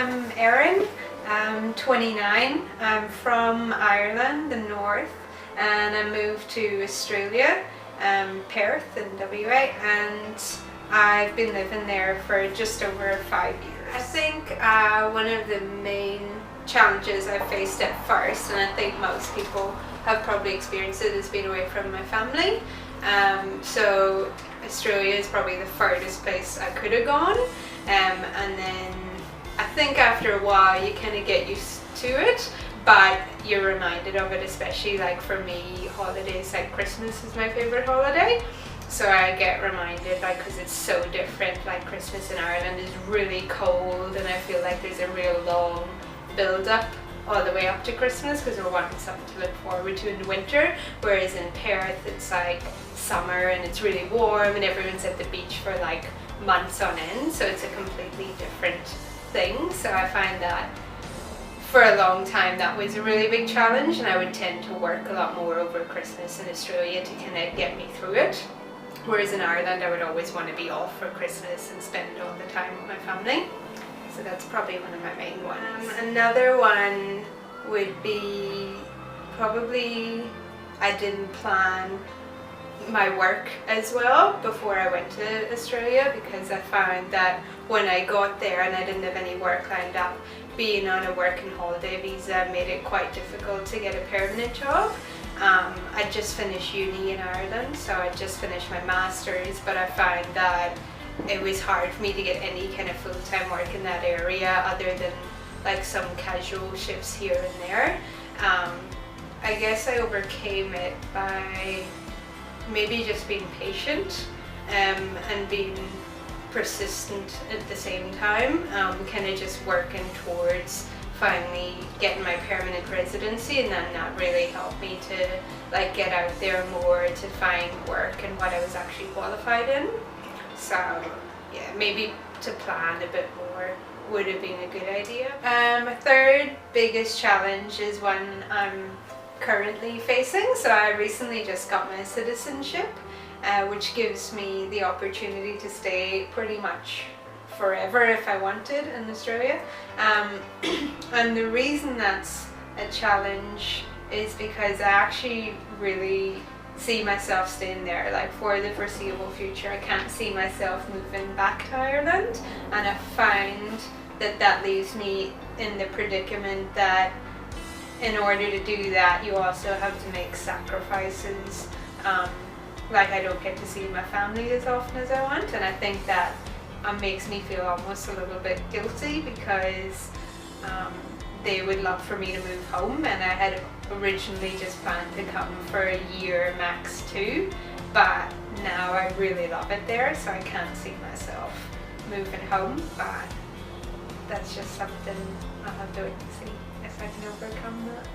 I'm Erin. I'm 29. I'm from Ireland, the north, and I moved to Australia, Perth in WA, and I've been living there for just over 5 years. I think one of the main challenges I faced at first, and I think most people have probably experienced it, is being away from my family. So Australia is probably the furthest place I could have gone, and then I think after a while you kind of get used to it, but you're reminded of it, especially like for me, holidays like Christmas is my favorite holiday. So I get reminded, like, because it's so different. Like Christmas in Ireland is really cold, and I feel like there's a real long build up all the way up to Christmas because we're wanting something to look forward to in the winter, whereas in Perth it's like summer and it's really warm and everyone's at the beach for like months on end, so it's a completely different thing. So I find that for a long time that was a really big challenge, and I would tend to work a lot more over Christmas in Australia to kind of get me through it, whereas in Ireland I would always want to be off for Christmas and spend all the time with my family. So that's probably one of my main ones. Another one would be probably I didn't plan my work as well before I went to Australia, because I found that when I got there and I didn't have any work lined up, being on a work and holiday visa made it quite difficult to get a permanent job. I just finished uni in Ireland, so I just finished my master's, but I found that it was hard for me to get any kind of full-time work in that area other than like some casual shifts here and there. I guess I overcame it by maybe just being patient and being persistent at the same time, kind of just working towards finally getting my permanent residency, and then that really helped me to like get out there more to find work and what I was actually qualified in. So yeah, maybe to plan a bit more would have been a good idea. A third biggest challenge is one I'm currently facing. So I recently just got my citizenship, which gives me the opportunity to stay pretty much forever if I wanted in Australia. And the reason that's a challenge is because I actually really see myself staying there, like for the foreseeable future. I can't see myself moving back to Ireland, and I find that that leaves me in the predicament that in order to do that you also have to make sacrifices. Like I don't get to see my family as often as I want, and I think that makes me feel almost a little bit guilty because they would love for me to move home, and I had originally just planned to come for a year, max 2, but now I really love it there, so I can't see myself moving home. But that's just something I'll have to wait and see if I can overcome that.